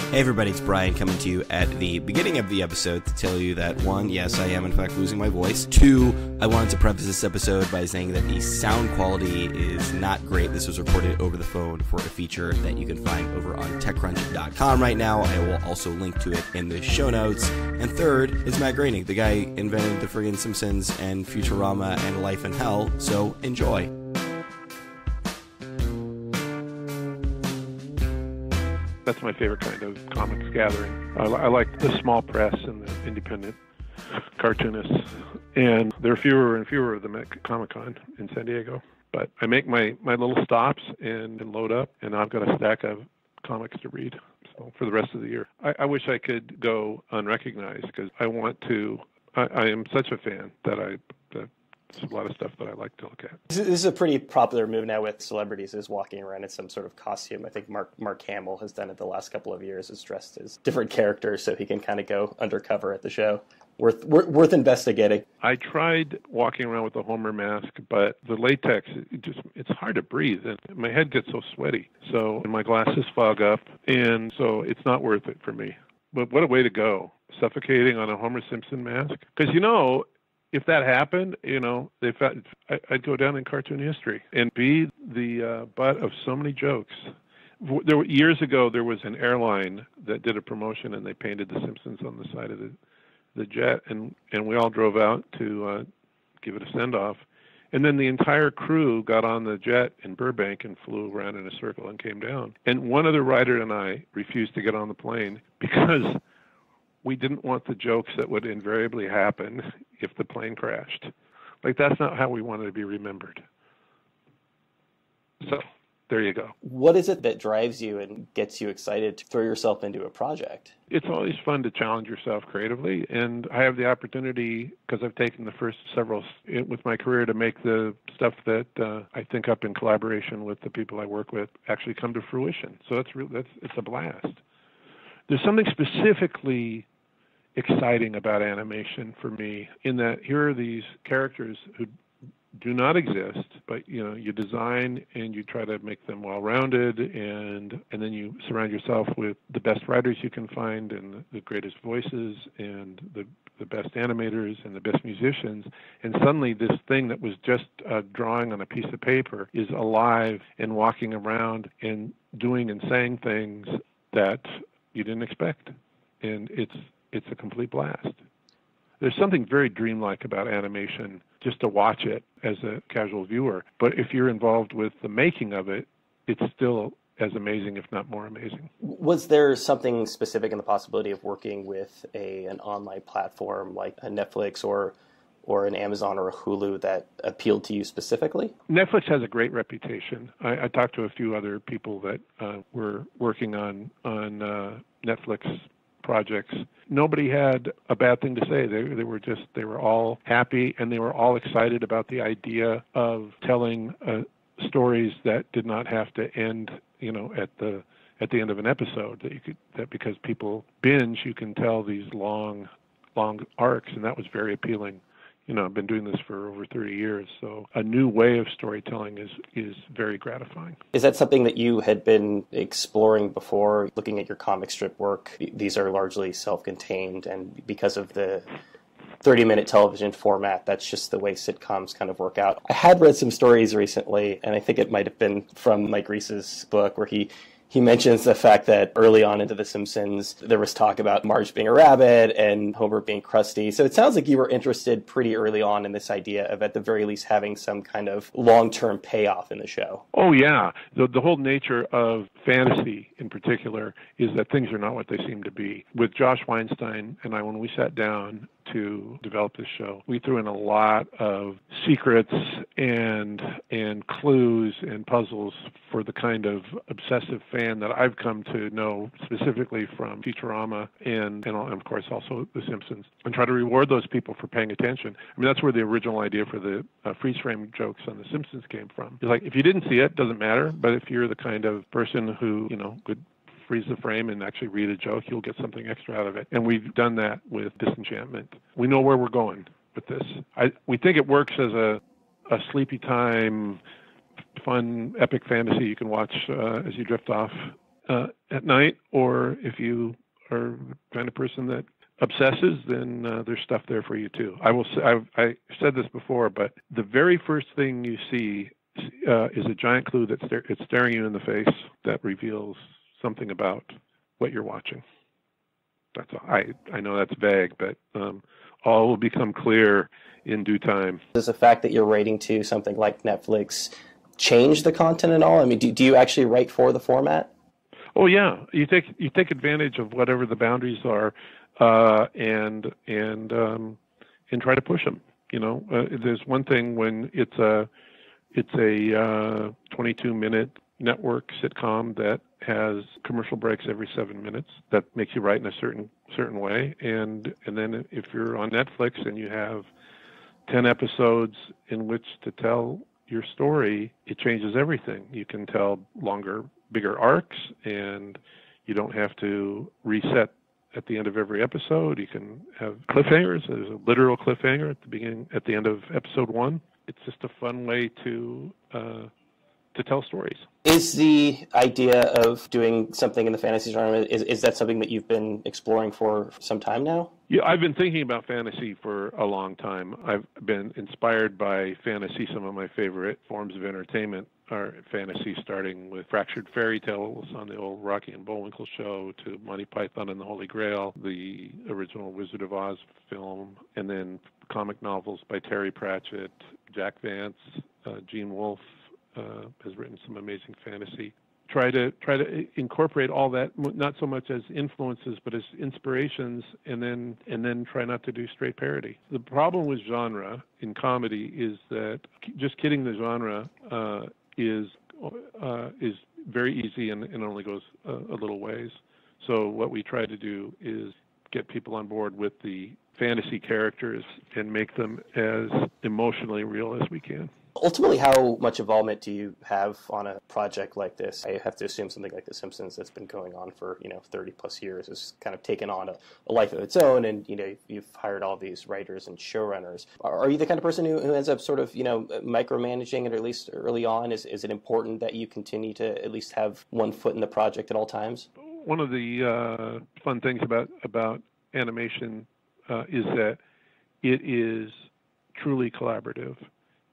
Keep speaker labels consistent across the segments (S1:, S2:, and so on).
S1: Hey everybody, it's Brian coming to you at the beginning of the episode to tell you that 1, yes, I am in fact losing my voice. 2, I wanted to preface this episode by saying that the sound quality is not great. This was recorded over the phone for a feature that you can find over on TechCrunch.com right now. I will also link to it in the show notes. And 3rd is Matt Groening, the guy invented the friggin' Simpsons and Futurama and Life in Hell, so enjoy.
S2: That's my favorite kind of comics gathering. I like the small press and the independent cartoonists. And there are fewer and fewer of them at Comic-Con in San Diego. But I make my little stops and load up, and I've got a stack of comics to read for the rest of the year. I wish I could go unrecognized because I want to. I am such a fan that there's a lot of stuff that I like to look at.
S3: This is a pretty popular move now with celebrities is walking around in some sort of costume. I think Mark Hamill has done it the last couple of years, is dressed as different characters so he can kind of go undercover at the show. Worth investigating.
S2: I tried walking around with the Homer mask, but the latex, it's hard to breathe, and my head gets so sweaty. So my glasses fog up, and so it's not worth it for me. But what a way to go, suffocating on a Homer Simpson mask. Because, if that happened, I'd go down in cartoon history and be the butt of so many jokes. Years ago, there was an airline that did a promotion, and they painted the Simpsons on the side of the jet, and we all drove out to give it a send-off. And then the entire crew got on the jet in Burbank and flew around in a circle and came down. And one other writer and I refused to get on the plane because we didn't want the jokes that would invariably happen if the plane crashed. Like, that's not how we wanted to be remembered. So, there you go.
S3: What is it that drives you and gets you excited to throw yourself into a project?
S2: It's always fun to challenge yourself creatively, and I have the opportunity, because I've taken the first several with my career, to make the stuff that I think up in collaboration with the people I work with actually come to fruition. So it's a blast. There's something specifically exciting about animation for me in that here are these characters who do not exist, but you design and you try to make them well-rounded, and then you surround yourself with the best writers you can find and the greatest voices and the best animators and the best musicians, and suddenly this thing that was just a drawing on a piece of paper is alive and walking around and doing and saying things that you didn't expect, and it's a complete blast. There's something very dreamlike about animation just to watch it as a casual viewer, but if you're involved with the making of it, it's still as amazing, if not more amazing.
S3: Was there something specific in the possibility of working with an online platform like a Netflix or an Amazon or a Hulu that appealed to you specifically?
S2: Netflix has a great reputation. I talked to a few other people that were working on Netflix projects. Nobody had a bad thing to say. They were all happy, and they were all excited about the idea of telling stories that did not have to end, at the end of an episode. That because people binge, you can tell these long arcs, and that was very appealing. I've been doing this for over 30 years, so a new way of storytelling is very gratifying.
S3: Is that something that you had been exploring before, looking at your comic strip work? These are largely self-contained, and because of the 30-minute television format, that's just the way sitcoms kind of work out. I had read some stories recently, and I think it might have been from Mike Reiss's book, where he mentions the fact that early on into The Simpsons, there was talk about Marge being a rabbit and Homer being Krusty. So it sounds like you were interested pretty early on in this idea of, at the very least, having some kind of long-term payoff in the show.
S2: Oh, yeah. The whole nature of fantasy, in particular, is that things are not what they seem to be. With Josh Weinstein and I, when we sat down to develop this show, we threw in a lot of secrets and clues and puzzles for the kind of obsessive fan that I've come to know, specifically from Futurama and of course also The Simpsons, and try to reward those people for paying attention. I mean, that's where the original idea for the freeze frame jokes on The Simpsons came from. It's like, if you didn't see it, doesn't matter, but if you're the kind of person who could freeze the frame and actually read a joke, you'll get something extra out of it. And we've done that with Disenchantment. We know where we're going with this. We think it works as a sleepy time, fun, epic fantasy you can watch as you drift off at night, or if you are the kind of person that obsesses, then there's stuff there for you too. I said this before, but the very first thing you see is a giant clue that's it's staring you in the face that reveals something about what you're watching. That's all. I know that's vague, but all will become clear in due time.
S3: Does the fact that you're writing to something like Netflix change the content at all? I mean, do you actually write for the format?
S2: Oh yeah, you take advantage of whatever the boundaries are, and try to push them. You know, there's one thing when it's a 22-minute network sitcom that has commercial breaks every 7 minutes that makes you write in a certain way, and then if you're on Netflix and you have 10 episodes in which to tell your story, it changes everything. You can tell longer, bigger arcs, and you don't have to reset at the end of every episode. You can have cliffhangers. There's a literal cliffhanger at the end of episode 1. It's just a fun way to tell stories.
S3: Is the idea of doing something in the fantasy genre, is that something that you've been exploring for some time now?
S2: Yeah, I've been thinking about fantasy for a long time. I've been inspired by fantasy. Some of my favorite forms of entertainment are fantasy, starting with fractured fairy tales on the old Rocky and Bullwinkle show, to Monty Python and the Holy Grail, the original Wizard of Oz film, and then comic novels by Terry Pratchett, Jack Vance, Gene Wolfe has written some amazing fantasy. Try to incorporate all that, not so much as influences, but as inspirations, and then try not to do straight parody. The problem with genre in comedy is that just kidding the genre is very easy and only goes a little ways. So what we try to do is get people on board with the fantasy characters and make them as emotionally real as we can.
S3: Ultimately, how much involvement do you have on a project like this? I have to assume something like The Simpsons, that's been going on for 30 plus years, has kind of taken on a life of its own, and you've hired all these writers and showrunners. Are you the kind of person who ends up sort of micromanaging it, or at least early on? Is it important that you continue to at least have one foot in the project at all times?
S2: One of the fun things about animation is that it is truly collaborative.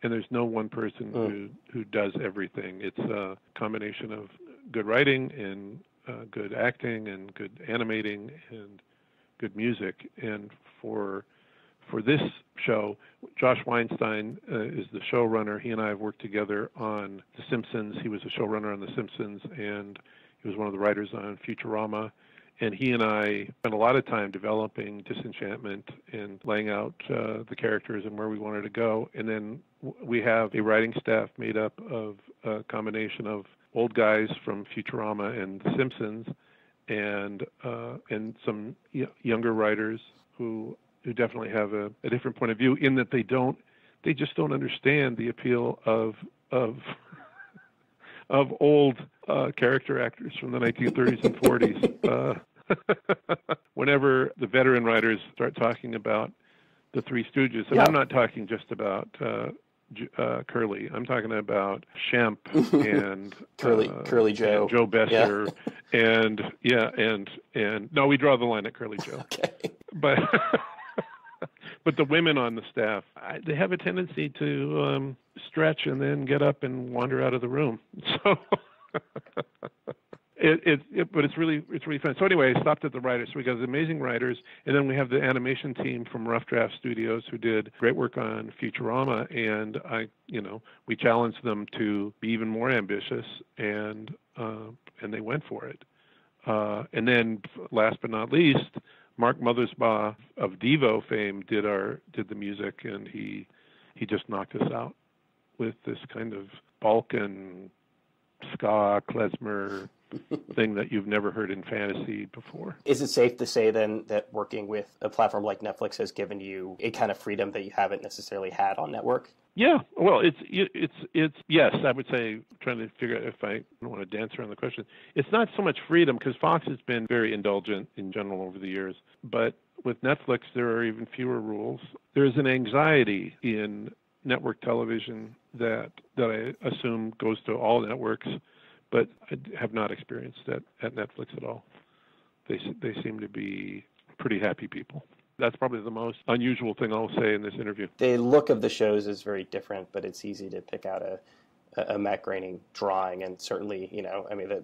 S2: And there's no one person who does everything. It's a combination of good writing and good acting and good animating and good music. And for this show, Josh Weinstein is the showrunner. He and I have worked together on The Simpsons. He was a showrunner on The Simpsons, and he was one of the writers on Futurama. And he and I spent a lot of time developing Disenchantment and laying out the characters and where we wanted to go. And then we have a writing staff made up of a combination of old guys from Futurama and The Simpsons, and some younger writers who definitely have a different point of view, in that they just don't understand the appeal of old character actors from the 1930s and 40s. Whenever the veteran writers start talking about the Three Stooges, and I'm not talking just about Curly. I'm talking about Shemp and
S3: Curly Joe,
S2: and Joe Besser, and no, we draw the line at Curly Joe.
S3: Okay.
S2: But but the women on the staff, they have a tendency to stretch and then get up and wander out of the room. So but it's really fun. So anyway, I stopped at the writers. So we got the amazing writers, and then we have the animation team from Rough Draft Studios who did great work on Futurama, and we challenged them to be even more ambitious, and they went for it. And then last but not least, Mark Mothersbaugh of Devo fame did the music, and he just knocked us out with this kind of Balkan ska klezmer thing that you've never heard in fantasy before.
S3: Is it safe to say then that working with a platform like Netflix has given you a kind of freedom that you haven't necessarily had on network?
S2: Yeah, well, it's yes, I would say, trying to figure out if I don't want to dance around the question. It's not so much freedom, because Fox has been very indulgent in general over the years, but with Netflix there are even fewer rules. There's an anxiety in network television that I assume goes to all networks, but I have not experienced that at Netflix at all. They seem to be pretty happy people. That's probably the most unusual thing I'll say in this interview.
S3: The look of the shows is very different, but it's easy to pick out a Matt Groening drawing, and certainly,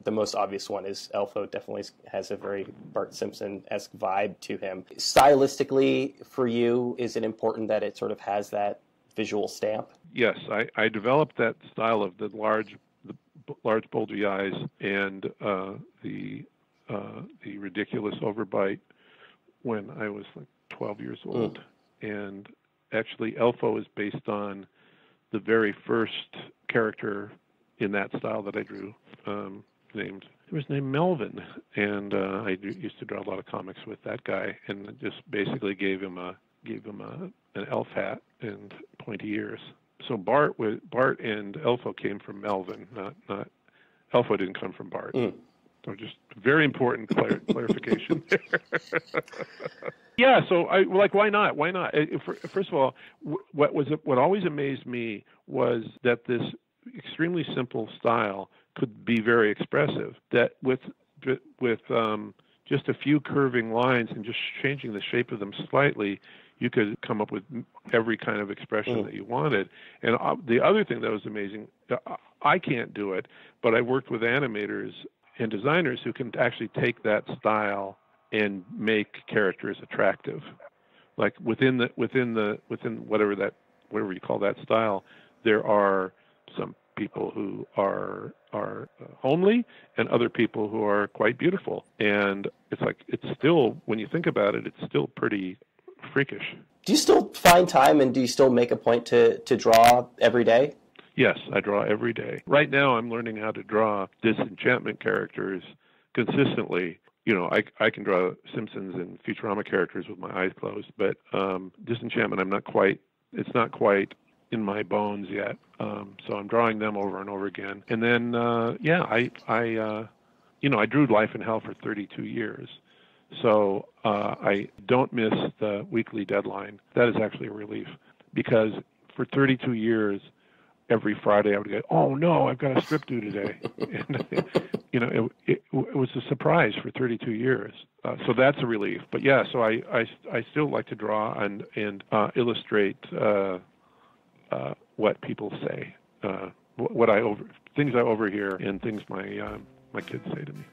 S3: the most obvious one is Elfo definitely has a very Bart Simpson-esque vibe to him. Stylistically, for you, is it important that it sort of has that visual stamp?
S2: Yes, I developed that style of the large bulgy eyes and the ridiculous overbite when I was like 12 years old. And actually, Elfo is based on the very first character in that style that I drew, named Melvin, and I used to draw a lot of comics with that guy, and just basically gave him an elf hat and pointy ears. So Bart and Elfo came from Melvin, not Elfo didn't come from Bart. So just very important clarification there. Yeah, so why not? Why not? First of all, what always amazed me was that this extremely simple style could be very expressive. That with just a few curving lines and just changing the shape of them slightly, you could come up with every kind of expression that you wanted. And the other thing that was amazing, I can't do it, but I worked with animators and designers who can actually take that style and make characters attractive. Like within whatever you call that style, there are some people who are homely and other people who are quite beautiful. And it's still, when you think about it, it's still pretty freakish.
S3: Do you still find time, and do you still make a point to draw every day?
S2: Yes, I draw every day. Right now I'm learning how to draw Disenchantment characters consistently. I can draw Simpsons and Futurama characters with my eyes closed, but Disenchantment it's not quite in my bones yet. So I'm drawing them over and over again. And then I drew Life and Hell for 32 years. So I don't miss the weekly deadline. That is actually a relief, because for 32 years, every Friday I would go, oh no, I've got a strip due today. And it was a surprise for 32 years. So that's a relief. But yeah, so I still like to draw and illustrate what people say, things I overhear and things my kids say to me.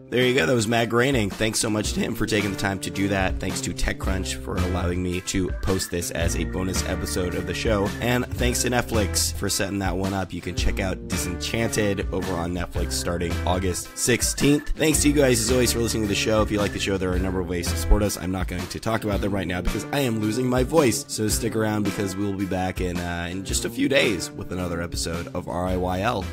S1: There you go. That was Matt Groening. Thanks so much to him for taking the time to do that. Thanks to TechCrunch for allowing me to post this as a bonus episode of the show. And thanks to Netflix for setting that one up. You can check out Disenchanted over on Netflix starting August 16th. Thanks to you guys, as always, for listening to the show. If you like the show, there are a number of ways to support us. I'm not going to talk about them right now because I am losing my voice. So stick around, because we will be back in just a few days with another episode of RIYL.